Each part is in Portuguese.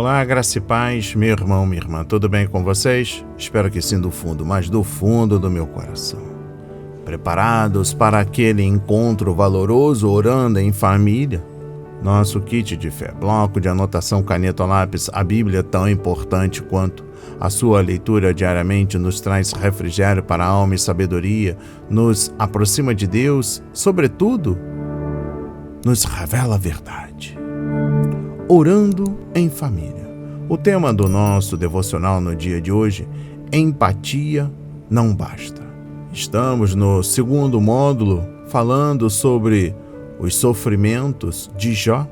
Olá, graça e paz, meu irmão, minha irmã, tudo bem com vocês? Espero que sim, do fundo, mas do fundo do meu coração. Preparados para aquele encontro valoroso orando em família? Nosso kit de fé, bloco de anotação, caneta ou lápis, a Bíblia tão importante quanto a sua leitura diariamente nos traz refrigério para a alma e sabedoria, nos aproxima de Deus, sobretudo, nos revela a verdade. Orando em família. O tema do nosso devocional no dia de hoje, empatia não basta. Estamos no segundo módulo falando sobre os sofrimentos de Jó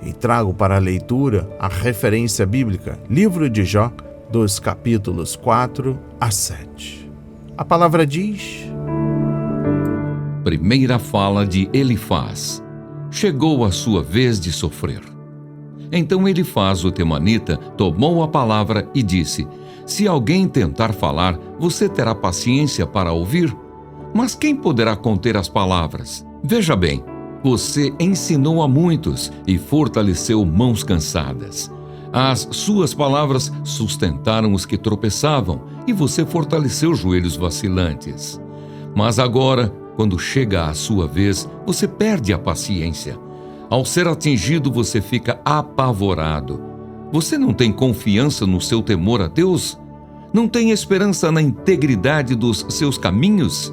e trago para a leitura a referência bíblica, livro de Jó, dos capítulos 4 a 7. A palavra diz: Primeira fala de Elifaz. Chegou a sua vez de sofrer. Então Elifaz, o temanita, tomou a palavra e disse: Se alguém tentar falar, você terá paciência para ouvir? Mas quem poderá conter as palavras? Veja bem, você ensinou a muitos e fortaleceu mãos cansadas. As suas palavras sustentaram os que tropeçavam e você fortaleceu joelhos vacilantes. Mas agora, quando chega a sua vez, você perde a paciência. Ao ser atingido, você fica apavorado. Você não tem confiança no seu temor a Deus? Não tem esperança na integridade dos seus caminhos?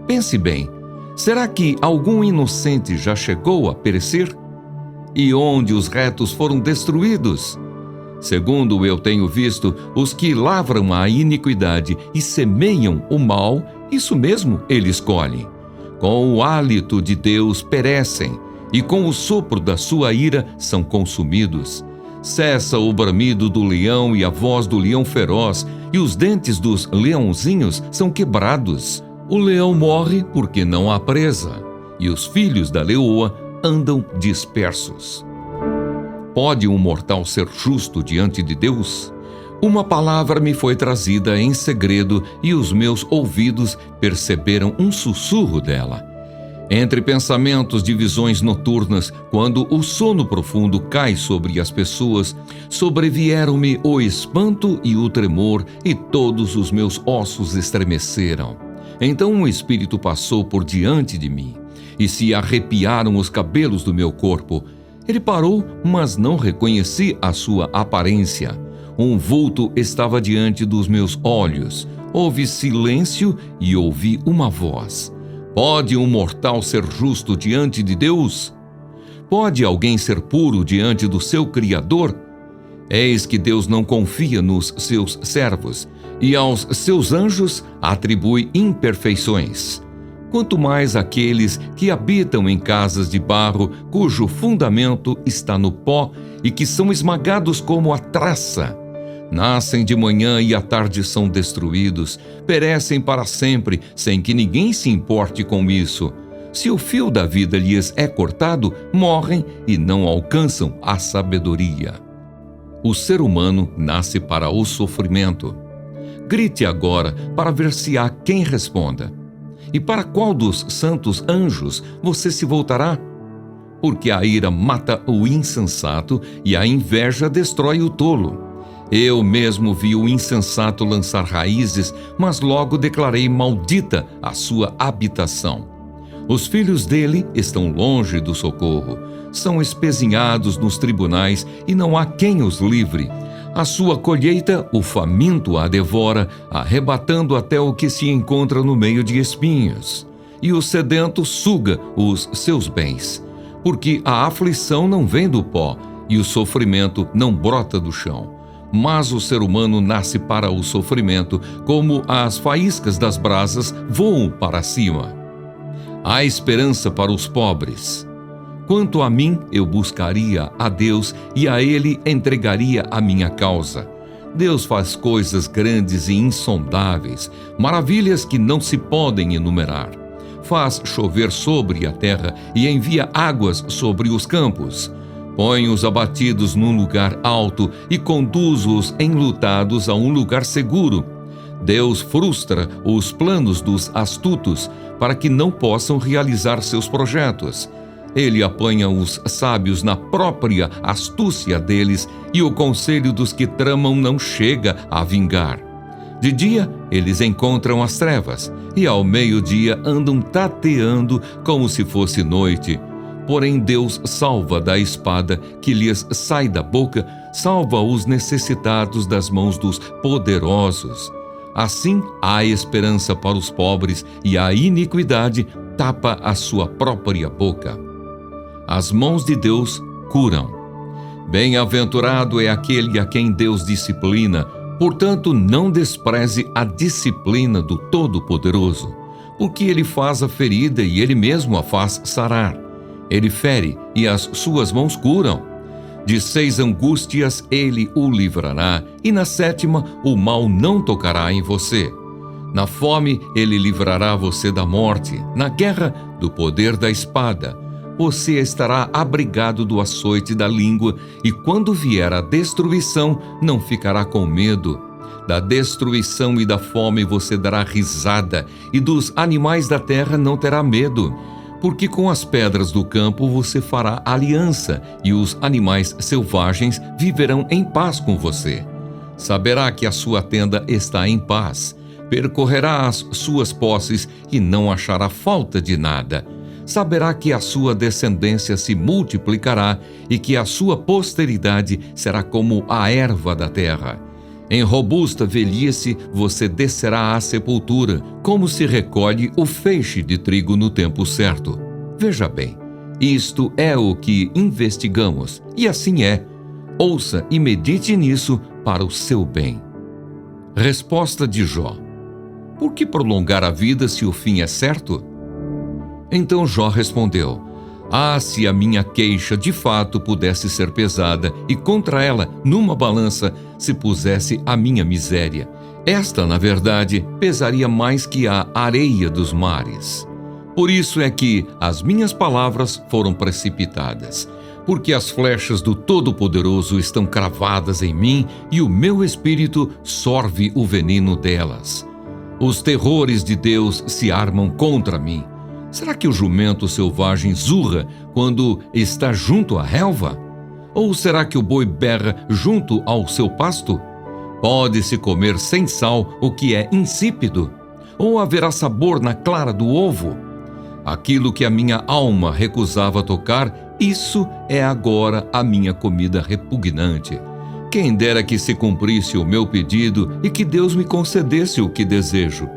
Pense bem, será que algum inocente já chegou a perecer? E onde os retos foram destruídos? Segundo eu tenho visto, os que lavram a iniquidade e semeiam o mal, isso mesmo eles colhem. Com o hálito de Deus perecem, e com o sopro da sua ira são consumidos. Cessa o bramido do leão e a voz do leão feroz, e os dentes dos leãozinhos são quebrados. O leão morre porque não há presa, e os filhos da leoa andam dispersos. Pode um mortal ser justo diante de Deus? Uma palavra me foi trazida em segredo, e os meus ouvidos perceberam um sussurro dela. Entre pensamentos de visões noturnas, quando o sono profundo cai sobre as pessoas, sobrevieram-me o espanto e o tremor, e todos os meus ossos estremeceram. Então um espírito passou por diante de mim, e se arrepiaram os cabelos do meu corpo. Ele parou, mas não reconheci a sua aparência. Um vulto estava diante dos meus olhos. Houve silêncio e ouvi uma voz. Pode um mortal ser justo diante de Deus? Pode alguém ser puro diante do seu Criador? Eis que Deus não confia nos seus servos, e aos seus anjos atribui imperfeições. Quanto mais aqueles que habitam em casas de barro, cujo fundamento está no pó e que são esmagados como a traça. Nascem de manhã e à tarde são destruídos, perecem para sempre, sem que ninguém se importe com isso. Se o fio da vida lhes é cortado, morrem e não alcançam a sabedoria. O ser humano nasce para o sofrimento. Grite agora para ver se há quem responda. E para qual dos santos anjos você se voltará? Porque a ira mata o insensato e a inveja destrói o tolo. Eu mesmo vi o insensato lançar raízes, mas logo declarei maldita a sua habitação. Os filhos dele estão longe do socorro, são espezinhados nos tribunais e não há quem os livre. A sua colheita, o faminto a devora, arrebatando até o que se encontra no meio de espinhos. E o sedento suga os seus bens, porque a aflição não vem do pó e o sofrimento não brota do chão. Mas o ser humano nasce para o sofrimento, como as faíscas das brasas voam para cima. Há esperança para os pobres. Quanto a mim, eu buscaria a Deus e a Ele entregaria a minha causa. Deus faz coisas grandes e insondáveis, maravilhas que não se podem enumerar. Faz chover sobre a terra e envia águas sobre os campos. Põe os abatidos num lugar alto e conduz os enlutados a um lugar seguro. Deus frustra os planos dos astutos para que não possam realizar seus projetos. Ele apanha os sábios na própria astúcia deles, e o conselho dos que tramam não chega a vingar. De dia, eles encontram as trevas, e ao meio-dia andam tateando como se fosse noite. Porém, Deus salva da espada que lhes sai da boca, salva os necessitados das mãos dos poderosos. Assim, há esperança para os pobres, e a iniquidade tapa a sua própria boca. As mãos de Deus curam. Bem-aventurado é aquele a quem Deus disciplina. Portanto, não despreze a disciplina do Todo-Poderoso, porque ele faz a ferida e ele mesmo a faz sarar. Ele fere e as suas mãos curam. De 6 angústias ele o livrará, e na 7ª o mal não tocará em você. Na fome ele livrará você da morte, na guerra do poder da espada. Você estará abrigado do açoite da língua, e quando vier a destruição, não ficará com medo. Da destruição e da fome você dará risada, e dos animais da terra não terá medo. Porque com as pedras do campo você fará aliança, e os animais selvagens viverão em paz com você. Saberá que a sua tenda está em paz. Percorrerá as suas posses e não achará falta de nada. Saberá que a sua descendência se multiplicará e que a sua posteridade será como a erva da terra. Em robusta velhice você descerá à sepultura, como se recolhe o feixe de trigo no tempo certo. Veja bem, isto é o que investigamos, e assim é. Ouça e medite nisso para o seu bem. Resposta de Jó: por que prolongar a vida se o fim é certo? Então Jó respondeu: se a minha queixa de fato pudesse ser pesada, e contra ela, numa balança, se pusesse a minha miséria. Esta, na verdade, pesaria mais que a areia dos mares. Por isso é que as minhas palavras foram precipitadas, porque as flechas do Todo-Poderoso estão cravadas em mim, e o meu espírito sorve o veneno delas. Os terrores de Deus se armam contra mim. Será que o jumento selvagem zurra quando está junto à relva? Ou será que o boi berra junto ao seu pasto? Pode-se comer sem sal o que é insípido? Ou haverá sabor na clara do ovo? Aquilo que a minha alma recusava tocar, isso é agora a minha comida repugnante. Quem dera que se cumprisse o meu pedido e que Deus me concedesse o que desejo.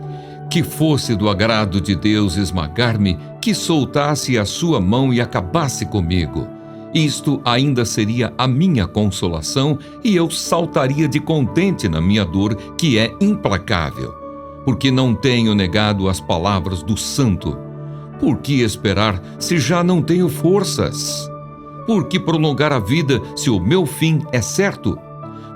Que fosse do agrado de Deus esmagar-me, que soltasse a sua mão e acabasse comigo. Isto ainda seria a minha consolação, e eu saltaria de contente na minha dor, que é implacável. Porque não tenho negado as palavras do santo. Por que esperar se já não tenho forças? Por que prolongar a vida se o meu fim é certo?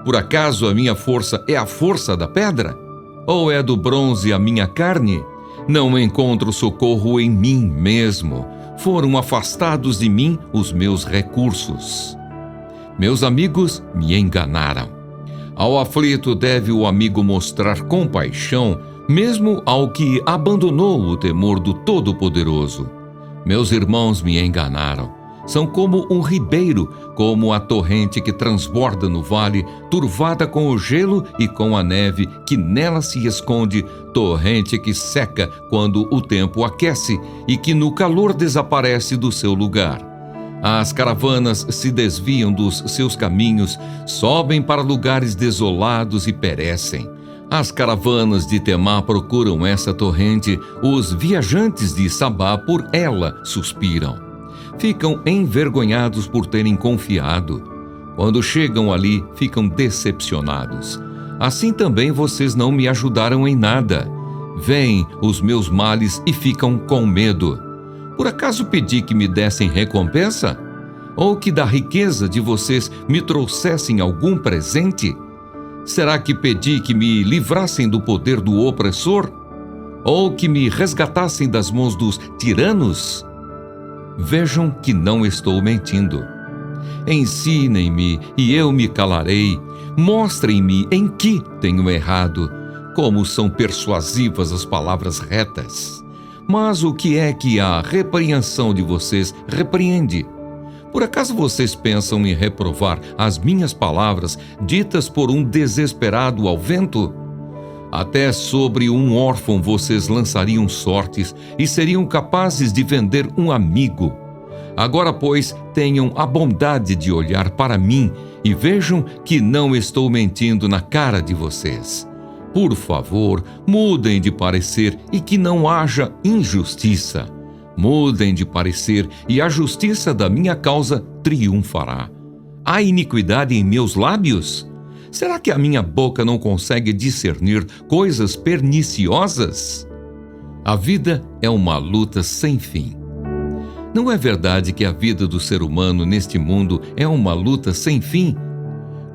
Por acaso a minha força é a força da pedra? Ou é do bronze a minha carne? Não encontro socorro em mim mesmo. Foram afastados de mim os meus recursos. Meus amigos me enganaram. Ao aflito deve o amigo mostrar compaixão, mesmo ao que abandonou o temor do Todo-Poderoso. Meus irmãos me enganaram. São como um ribeiro, como a torrente que transborda no vale, turvada com o gelo e com a neve que nela se esconde, torrente que seca quando o tempo aquece e que no calor desaparece do seu lugar. As caravanas se desviam dos seus caminhos, sobem para lugares desolados e perecem. As caravanas de Temá procuram essa torrente, os viajantes de Sabá por ela suspiram. Ficam envergonhados por terem confiado. Quando chegam ali, ficam decepcionados. Assim também vocês não me ajudaram em nada. Veem os meus males e ficam com medo. Por acaso pedi que me dessem recompensa? Ou que da riqueza de vocês me trouxessem algum presente? Será que pedi que me livrassem do poder do opressor? Ou que me resgatassem das mãos dos tiranos? Vejam que não estou mentindo. Ensinem-me e eu me calarei. Mostrem-me em que tenho errado. Como são persuasivas as palavras retas. Mas o que é que a repreensão de vocês repreende? Por acaso vocês pensam em reprovar as minhas palavras ditas por um desesperado ao vento? Até sobre um órfão vocês lançariam sortes e seriam capazes de vender um amigo. Agora, pois, tenham a bondade de olhar para mim e vejam que não estou mentindo na cara de vocês. Por favor, mudem de parecer e que não haja injustiça. Mudem de parecer e a justiça da minha causa triunfará. Há iniquidade em meus lábios? Será que a minha boca não consegue discernir coisas perniciosas? A vida é uma luta sem fim. Não é verdade que a vida do ser humano neste mundo é uma luta sem fim?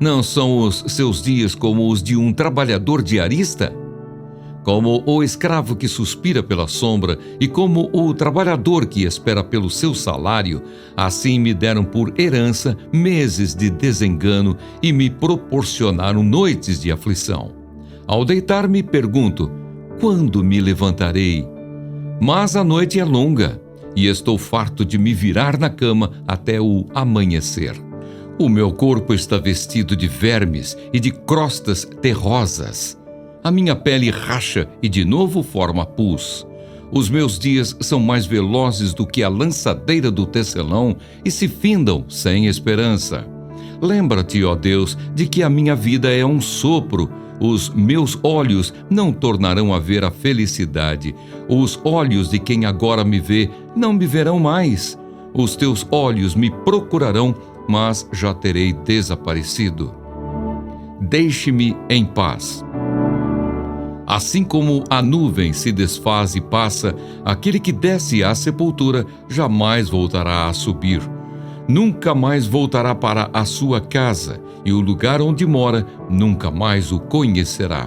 Não são os seus dias como os de um trabalhador diarista? Como o escravo que suspira pela sombra e como o trabalhador que espera pelo seu salário, assim me deram por herança meses de desengano e me proporcionaram noites de aflição. Ao deitar-me, pergunto: quando me levantarei? Mas a noite é longa e estou farto de me virar na cama até o amanhecer. O meu corpo está vestido de vermes e de crostas terrosas. A minha pele racha e de novo forma pus. Os meus dias são mais velozes do que a lançadeira do tecelão e se findam sem esperança. Lembra-te, ó Deus, de que a minha vida é um sopro. Os meus olhos não tornarão a ver a felicidade. Os olhos de quem agora me vê não me verão mais. Os teus olhos me procurarão, mas já terei desaparecido. Deixe-me em paz. Assim como a nuvem se desfaz e passa, aquele que desce à sepultura jamais voltará a subir. Nunca mais voltará para a sua casa, e o lugar onde mora nunca mais o conhecerá.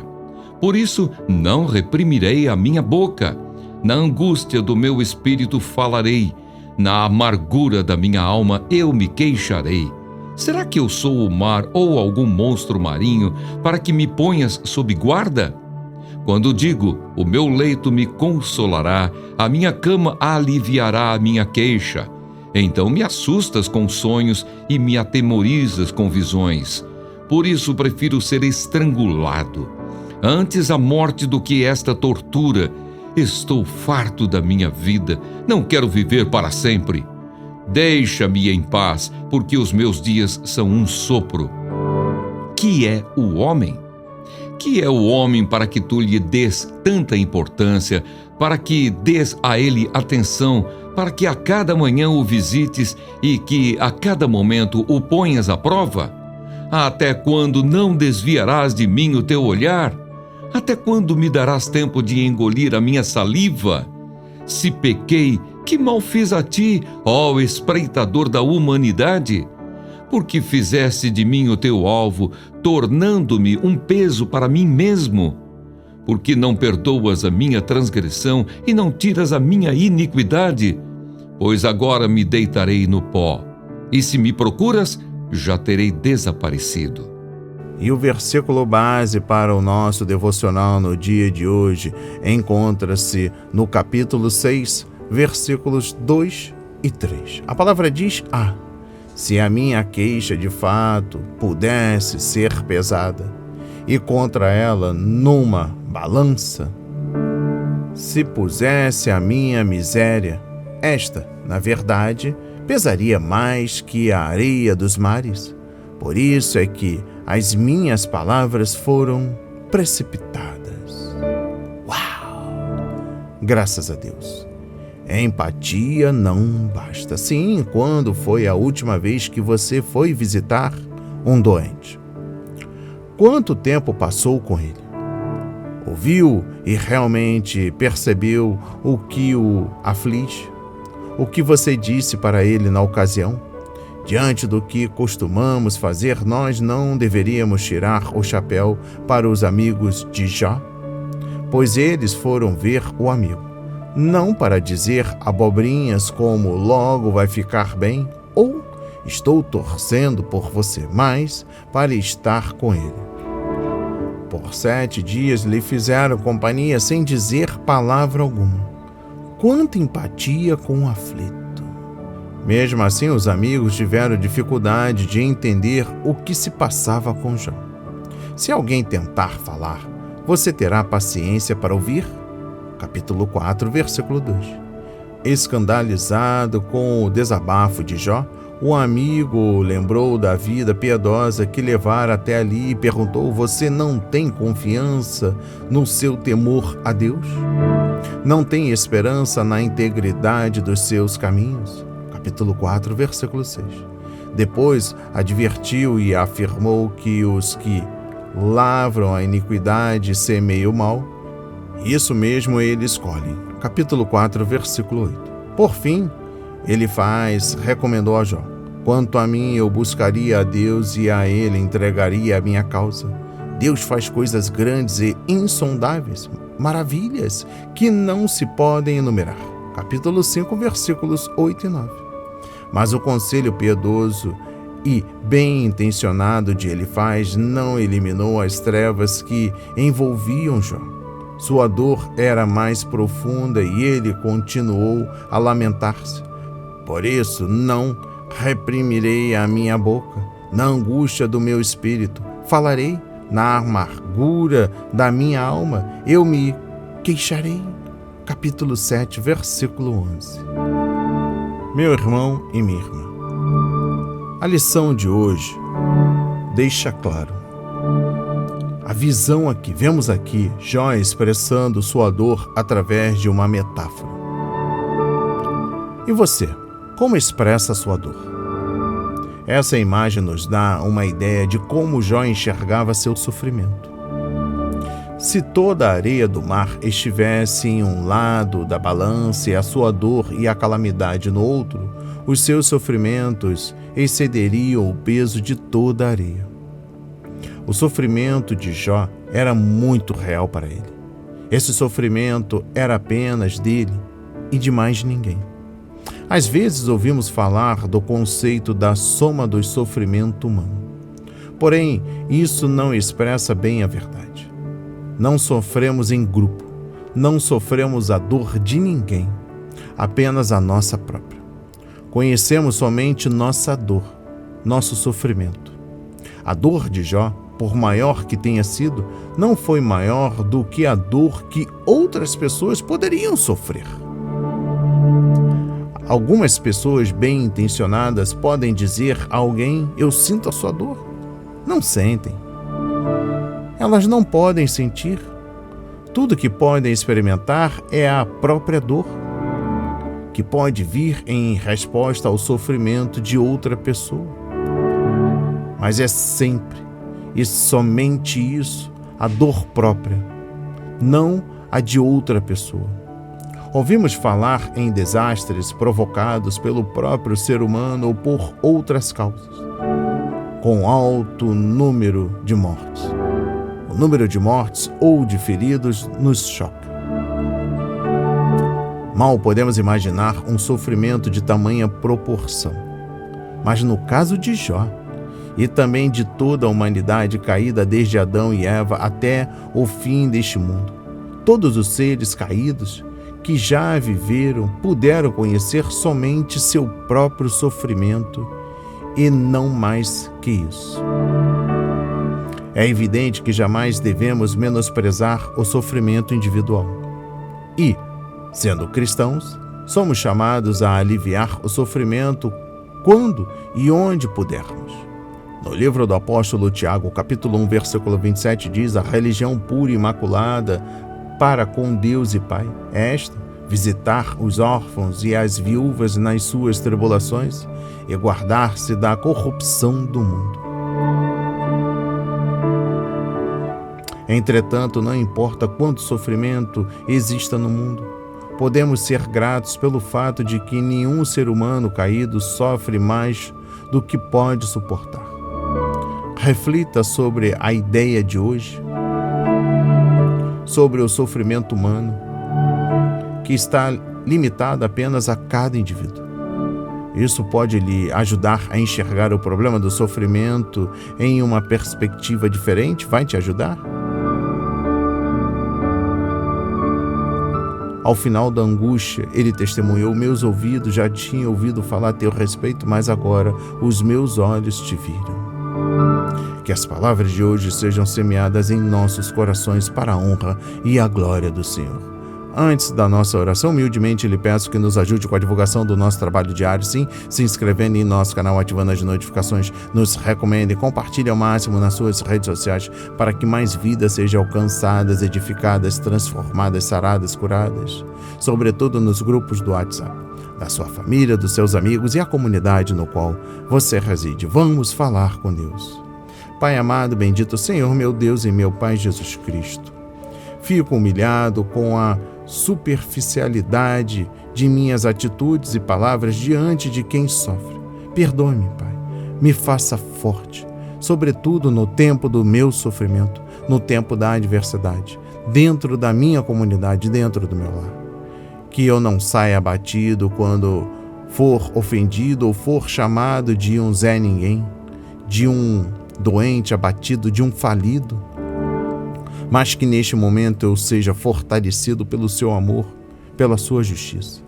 Por isso, não reprimirei a minha boca. Na angústia do meu espírito falarei. Na amargura da minha alma eu me queixarei. Será que eu sou o mar ou algum monstro marinho para que me ponhas sob guarda? Quando digo, o meu leito me consolará, a minha cama aliviará a minha queixa. Então me assustas com sonhos e me atemorizas com visões. Por isso prefiro ser estrangulado. Antes a morte do que esta tortura. Estou farto da minha vida, não quero viver para sempre. Deixa-me em paz, porque os meus dias são um sopro. Que é o homem? Que é o homem para que tu lhe des tanta importância, para que des a ele atenção, para que a cada manhã o visites e que a cada momento o ponhas à prova? Até quando não desviarás de mim o teu olhar? Até quando me darás tempo de engolir a minha saliva? Se pequei, que mal fiz a ti, ó espreitador da humanidade? Porque fizeste de mim o teu alvo, tornando-me um peso para mim mesmo? Porque não perdoas a minha transgressão e não tiras a minha iniquidade? Pois agora me deitarei no pó, e se me procuras, já terei desaparecido. E o versículo base para o nosso devocional no dia de hoje encontra-se no capítulo 6, versículos 2 e 3. A palavra diz: se a minha queixa de fato pudesse ser pesada, e contra ela numa balança, se pusesse a minha miséria, esta, na verdade, pesaria mais que a areia dos mares. Por isso é que as minhas palavras foram precipitadas. Uau! Graças a Deus. Empatia não basta. Sim, quando foi a última vez que você foi visitar um doente? Quanto tempo passou com ele? Ouviu e realmente percebeu o que o aflige? O que você disse para ele na ocasião? Diante do que costumamos fazer, nós não deveríamos tirar o chapéu para os amigos de Jó, pois eles foram ver o amigo, não para dizer abobrinhas como logo vai ficar bem ou estou torcendo por você, mas para estar com ele. Por 7 dias lhe fizeram companhia sem dizer palavra alguma. quanta empatia com o aflito. Mesmo assim, os amigos tiveram dificuldade de entender o que se passava com Jó. Se alguém tentar falar, você terá paciência para ouvir? Capítulo 4, versículo 2. Escandalizado com o desabafo de Jó, o amigo lembrou da vida piedosa que levara até ali e perguntou: você não tem confiança no seu temor a Deus? Não tem esperança na integridade dos seus caminhos? Capítulo 4, versículo 6. Depois advertiu e afirmou que os que lavram a iniquidade e semeiam o mal, isso mesmo ele escolhe. Capítulo 4, versículo 8. Por fim, Elifaz recomendou a Jó: quanto a mim, eu buscaria a Deus e a ele entregaria a minha causa. Deus faz coisas grandes e insondáveis, maravilhas que não se podem enumerar. Capítulo 5, versículos 8 e 9. Mas o conselho piedoso e bem-intencionado de Elifaz não eliminou as trevas que envolviam Jó. Sua dor era mais profunda e ele continuou a lamentar-se. Por isso, não reprimirei a minha boca, na angústia do meu espírito. Falarei na amargura da minha alma, eu me queixarei. Capítulo 7, versículo 11. Meu irmão e minha irmã, a lição de hoje deixa claro. A visão aqui, vemos aqui Jó expressando sua dor através de uma metáfora. E você, como expressa sua dor? Essa imagem nos dá uma ideia de como Jó enxergava seu sofrimento. Se toda a areia do mar estivesse em um lado da balança e a sua dor e a calamidade no outro, os seus sofrimentos excederiam o peso de toda a areia. O sofrimento de Jó era muito real para ele. Esse sofrimento era apenas dele e de mais ninguém. Às vezes ouvimos falar do conceito da soma do sofrimento humano. Porém, isso não expressa bem a verdade. Não sofremos em grupo, não sofremos a dor de ninguém, apenas a nossa própria. Conhecemos somente nossa dor, nosso sofrimento. A dor de Jó, por maior que tenha sido, não foi maior do que a dor que outras pessoas poderiam sofrer. Algumas pessoas bem intencionadas podem dizer a alguém: eu sinto a sua dor. Não sentem. Elas não podem sentir. Tudo que podem experimentar é a própria dor, que pode vir em resposta ao sofrimento de outra pessoa. Mas é sempre e somente isso, a dor própria, não a de outra pessoa. Ouvimos falar em desastres provocados pelo próprio ser humano ou por outras causas, com alto número de mortes. O número de mortes ou de feridos nos choca. Mal podemos imaginar um sofrimento de tamanha proporção. Mas no caso de Jó, e também de toda a humanidade caída desde Adão e Eva até o fim deste mundo, todos os seres caídos que já viveram puderam conhecer somente seu próprio sofrimento e não mais que isso. É evidente que jamais devemos menosprezar o sofrimento individual. E, sendo cristãos, somos chamados a aliviar o sofrimento quando e onde pudermos. No livro do apóstolo Tiago, capítulo 1, versículo 27, diz: a religião pura e imaculada para com Deus e Pai é esta: visitar os órfãos e as viúvas nas suas tribulações e guardar-se da corrupção do mundo. Entretanto, não importa quanto sofrimento exista no mundo, podemos ser gratos pelo fato de que nenhum ser humano caído sofre mais do que pode suportar. Reflita sobre a ideia de hoje, sobre o sofrimento humano, que está limitado apenas a cada indivíduo. Isso pode lhe ajudar a enxergar o problema do sofrimento em uma perspectiva diferente? Vai te ajudar? Ao final da angústia, ele testemunhou: meus ouvidos já tinham ouvido falar a teu respeito, mas agora os meus olhos te viram. Que as palavras de hoje sejam semeadas em nossos corações para a honra e a glória do Senhor. Antes da nossa oração, humildemente lhe peço que nos ajude com a divulgação do nosso trabalho diário, sim, se inscrevendo em nosso canal, ativando as notificações, nos recomende e compartilhe ao máximo nas suas redes sociais para que mais vidas sejam alcançadas, edificadas, transformadas, saradas, curadas, sobretudo nos grupos do WhatsApp, da sua família, dos seus amigos e a comunidade no qual você reside. Vamos falar com Deus. Pai amado, bendito Senhor, meu Deus e meu Pai Jesus Cristo, fico humilhado com a superficialidade de minhas atitudes e palavras diante de quem sofre. Perdoe-me, Pai. Me faça forte, sobretudo no tempo do meu sofrimento, no tempo da adversidade, dentro da minha comunidade, dentro do meu lar. Que eu não saia abatido quando for ofendido ou for chamado de um Zé Ninguém, de um doente abatido, de um falido, mas que neste momento eu seja fortalecido pelo seu amor, pela sua justiça.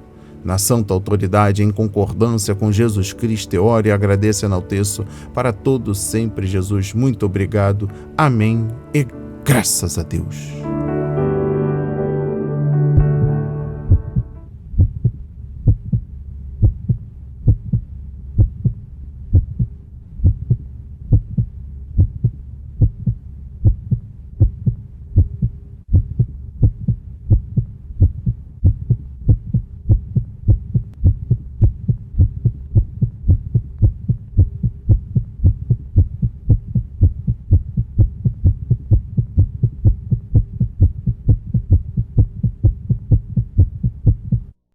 Na santa autoridade, em concordância com Jesus Cristo, eu oro e agradeço e enalteço para todos sempre, Jesus. Muito obrigado. Amém e graças a Deus.